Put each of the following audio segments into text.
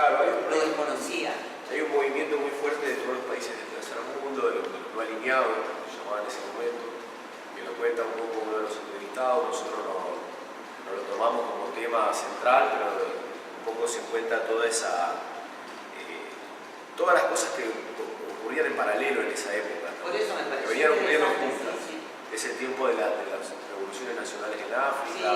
Claro, lo desconocía. hay un movimiento muy fuerte de todos los países del tercer mundo, de los no alineados, que se llamaban en ese momento, que lo cuenta un poco uno de los entrevistados. Nosotros no lo tomamos como tema central, pero un poco se cuenta toda todas las cosas que ocurrían en paralelo en esa época, ¿no? Por eso me Que pareció venían ocurriendo interesante, juntas. sí. Es el tiempo de las revoluciones nacionales en África,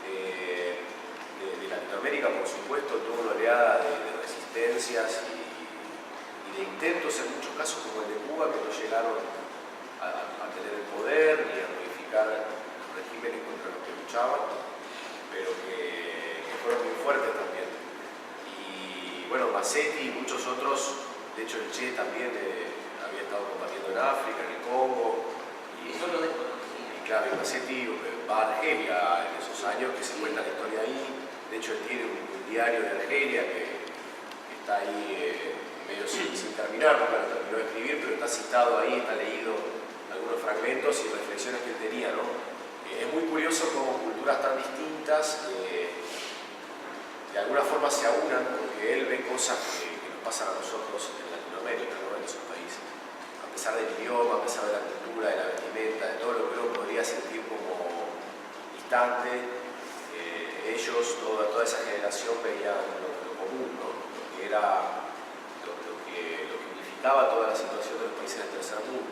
de Latinoamérica, por supuesto, toda una oleada de resistencias y de intentos, en muchos casos como el de Cuba, que no llegaron a tener el poder ni a modificar los regímenes contra los que luchaban, pero que fueron muy fuertes también. Y bueno, Masetti y muchos otros, de hecho el Che también había estado combatiendo en África, en el Congo. Eso lo desconocía. Y claro, y Masetti va a Argelia en esos años, que se cuenta la historia ahí. De hecho, él tiene un diario de Argelia que está ahí medio sin terminar, porque lo terminó de escribir, pero está citado ahí, está leído algunos fragmentos y reflexiones que él tenía, ¿no? Es muy curioso cómo culturas tan distintas de alguna forma se aunan, porque él ve cosas que nos pasan a nosotros en Latinoamérica, ¿no? En esos países. A pesar del idioma, a pesar de la cultura, de la vestimenta, de todo lo que uno podría sentir como distante, ellos, toda esa generación veían lo común, ¿no? Lo que era, lo que unificaba toda la situación de los países del tercer mundo,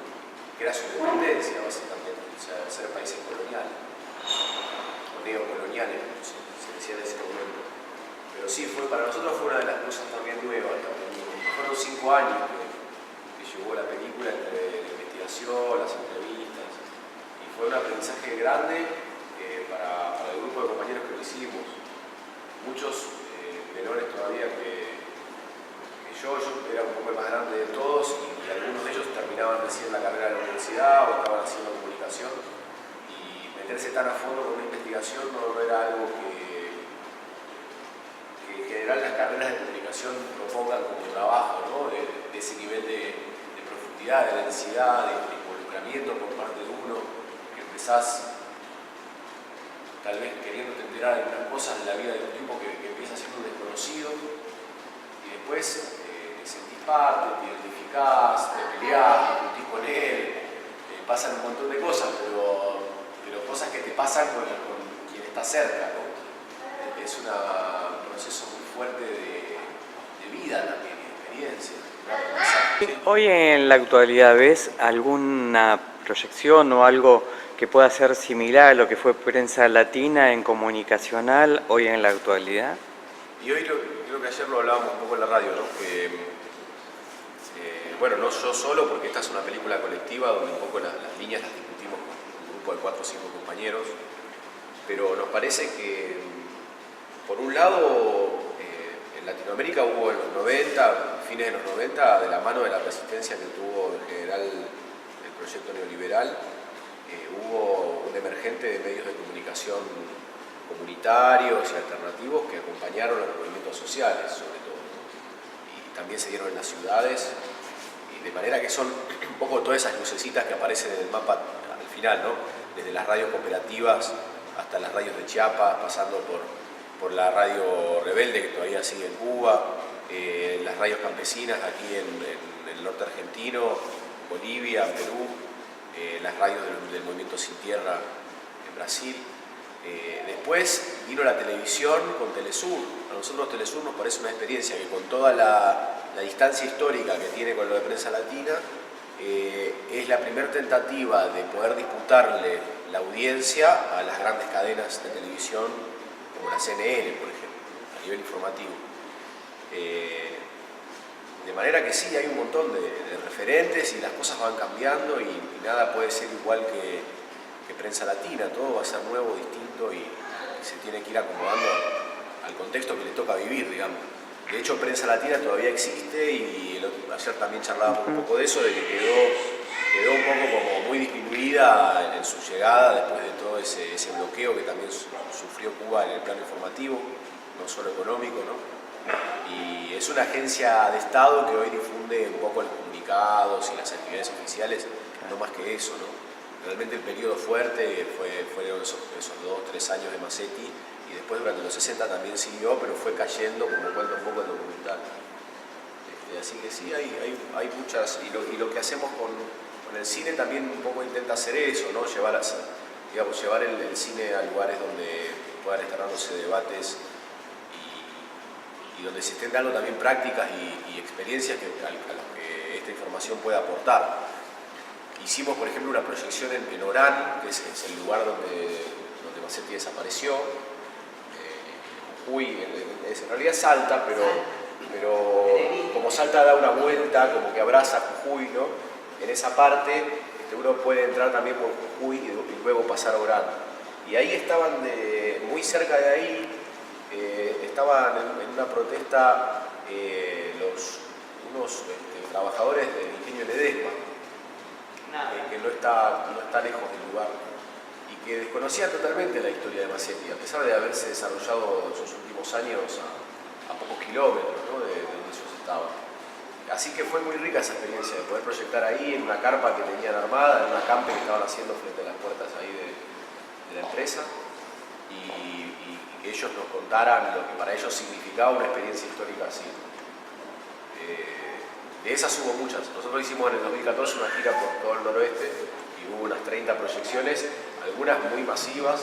que era su dependencia, básicamente, o sea, ser países coloniales, o neocoloniales, como se decía en ese momento. Pero sí, para nosotros fue una de las cosas también nuevas. Fueron 5 años que llevó la película entre la investigación, las entrevistas, y fue un aprendizaje grande para el grupo de compañeros que lo hicimos. Muchos menores todavía que yo era un poco el más grande de todos, y algunos de ellos terminaban recién la carrera de la universidad o estaban haciendo comunicación, y meterse tan a fondo con una investigación no era algo que en general las carreras de comunicación propongan como trabajo, ¿no? De ese nivel de profundidad, de densidad, de involucramiento por parte de uno, que empezás tal vez queriéndote enterar de algunas cosas de la vida de un tipo que empieza siendo un desconocido, y después te sentís parte, te identificás, te peleás, discutís con él, pasan un montón de cosas, pero cosas que te pasan con quien está cerca, ¿no? Es un proceso muy fuerte de vida también, de experiencia. Hoy en la actualidad, ¿ves alguna proyección o algo que pueda ser similar a lo que fue Prensa Latina en comunicacional hoy en la actualidad? Y hoy creo que ayer lo hablábamos un poco en la radio, ¿no? Que, bueno, no yo solo, porque esta es una película colectiva donde un poco las líneas las discutimos con un grupo de 4 o 5 compañeros, pero nos parece que, por un lado, en Latinoamérica hubo en los 90, fines de los 90, de la mano de la resistencia que tuvo en general el proyecto neoliberal, hubo un emergente de medios de comunicación comunitarios y alternativos que acompañaron a los movimientos sociales, sobre todo, ¿no? Y también se dieron en las ciudades, y de manera que son un poco todas esas lucecitas que aparecen en el mapa al final, ¿no? Desde las radios cooperativas hasta las radios de Chiapas, pasando por la radio rebelde que todavía sigue en Cuba, las radios campesinas aquí en el norte argentino, Bolivia, Perú, las radios del movimiento Sin Tierra en Brasil. Después vino la televisión con Telesur. A nosotros Telesur nos parece una experiencia que, con toda la distancia histórica que tiene con lo de Prensa Latina, es la primera tentativa de poder disputarle la audiencia a las grandes cadenas de televisión como la CNN, por ejemplo, a nivel informativo. De manera que sí, hay un montón de referentes y las cosas van cambiando, y nada puede ser igual que Prensa Latina. Todo va a ser nuevo, distinto, y se tiene que ir acomodando al contexto que le toca vivir, digamos. De hecho, Prensa Latina todavía existe, y ayer también charlábamos un poco de eso, de que quedó un poco como muy disminuida en su llegada después de todo ese bloqueo que también sufrió Cuba en el plano informativo, no solo económico, ¿no? Y es una agencia de Estado que hoy difunde un poco los comunicados y las actividades oficiales, no más que eso, ¿no? Realmente el periodo fuerte fueron esos 2 o 3 años de Masetti, y después durante los 60 también siguió, pero fue cayendo, como cuenta un poco el documental. Así que sí, hay muchas, y lo que hacemos con el cine también un poco intenta hacer eso, ¿no? Llevar el cine a lugares donde puedan estar dándose debates y donde se estén dando también prácticas y experiencias a las que esta información puede aportar. Hicimos, por ejemplo, una proyección en Orán, que es el lugar donde Masetti desapareció. Jujuy, en realidad es Salta, pero como Salta da una vuelta, como que abraza Jujuy, ¿no? En esa parte uno puede entrar también por Jujuy y luego pasar a Orán. Y ahí estaban, muy cerca de ahí, estaban en una protesta unos trabajadores del ingenio Ledesma, que no está lejos del lugar, y que desconocían totalmente la historia de Masetti, a pesar de haberse desarrollado en sus últimos años a pocos kilómetros, ¿no? de donde ellos estaban. Así que fue muy rica esa experiencia de poder proyectar ahí en una carpa que tenían armada, en una campe que estaban haciendo frente a las puertas ahí de la empresa, y que ellos nos contaran lo que para ellos significaba una experiencia histórica así. De esas hubo muchas. Nosotros hicimos en el 2014 una gira por todo el noroeste y hubo unas 30 proyecciones, algunas muy masivas,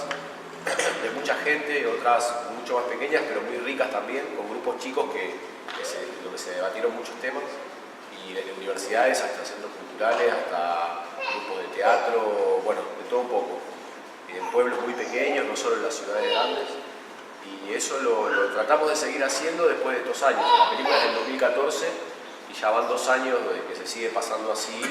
de mucha gente, otras mucho más pequeñas, pero muy ricas también, con grupos chicos donde se debatieron muchos temas, y de universidades hasta centros culturales, hasta grupos de teatro, bueno, de todo un poco. En pueblos muy pequeños, no solo en las ciudades grandes. Y eso lo tratamos de seguir haciendo después de estos años. La película es del 2014 y ya van 2 años de que se sigue pasando así.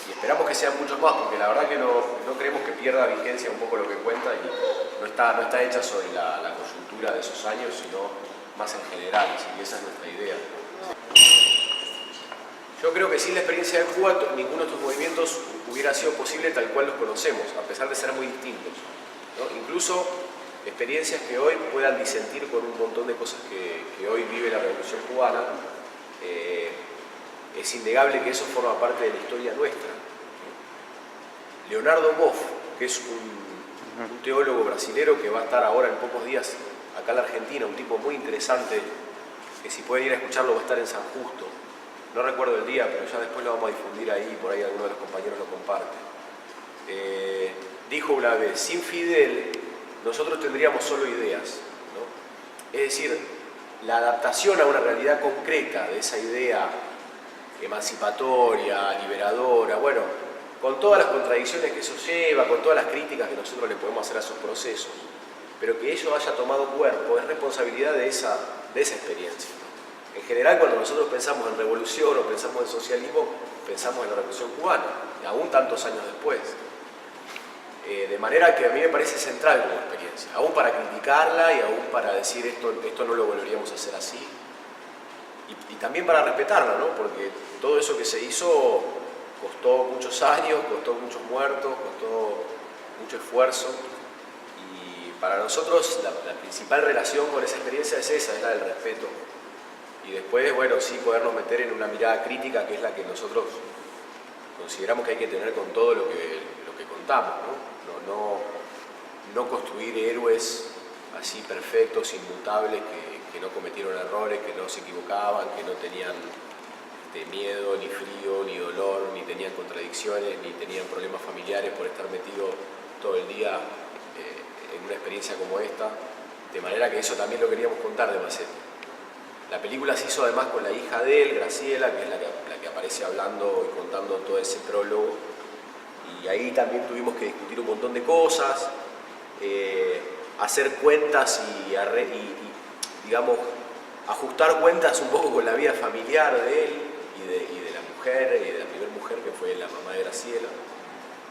Y esperamos que sean muchos más, porque la verdad que no queremos que pierda vigencia un poco lo que cuenta, y no está hecha sobre la coyuntura de esos años, sino más en general, así que esa es nuestra idea. Yo creo que sin la experiencia de Cuba, ninguno de estos movimientos hubiera sido posible tal cual los conocemos, a pesar de ser muy distintos, ¿no? Incluso experiencias que hoy puedan disentir con un montón de cosas que hoy vive la Revolución Cubana, es innegable que eso forma parte de la historia nuestra. Leonardo Boff, que es un teólogo brasilero que va a estar ahora en pocos días acá en la Argentina, un tipo muy interesante, que si pueden ir a escucharlo va a estar en San Justo. No recuerdo el día, pero ya después lo vamos a difundir ahí, por ahí alguno de los compañeros lo comparte. Dijo una vez, sin Fidel nosotros tendríamos solo ideas, ¿no? Es decir, la adaptación a una realidad concreta de esa idea emancipatoria, liberadora, bueno, con todas las contradicciones que eso lleva, con todas las críticas que nosotros le podemos hacer a esos procesos, pero que ello haya tomado cuerpo, es responsabilidad de esa experiencia. En general, cuando nosotros pensamos en revolución o pensamos en socialismo, pensamos en la Revolución Cubana, aún tantos años después. De manera que a mí me parece central como experiencia, aún para criticarla y aún para decir esto no lo volveríamos a hacer así. Y también para respetarla, ¿no? Porque todo eso que se hizo costó muchos años, costó muchos muertos, costó mucho esfuerzo. Y para nosotros la principal relación con esa experiencia es esa, es la del respeto. Y después, bueno, sí podernos meter en una mirada crítica, que es la que nosotros consideramos que hay que tener con todo lo que contamos, ¿no? No construir héroes así perfectos, inmutables, que no cometieron errores, que no se equivocaban, que no tenían miedo, ni frío, ni dolor, ni tenían contradicciones, ni tenían problemas familiares por estar metido todo el día en una experiencia como esta. De manera que eso también lo queríamos contar de Masetti. La película se hizo además con la hija de él, Graciela, que es la que aparece hablando y contando todo ese prólogo. Y ahí también tuvimos que discutir un montón de cosas, hacer cuentas y digamos, ajustar cuentas un poco con la vida familiar de él y de la mujer, y de la primera mujer que fue la mamá de Graciela.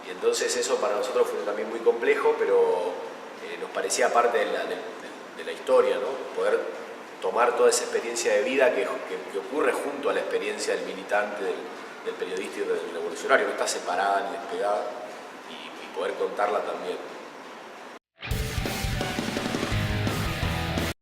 Y entonces eso para nosotros fue también muy complejo, pero nos parecía parte de la historia, ¿no? Poder tomar toda esa experiencia de vida que ocurre junto a la experiencia del militante, del periodista y del revolucionario, no está separada ni despegada, y poder contarla también.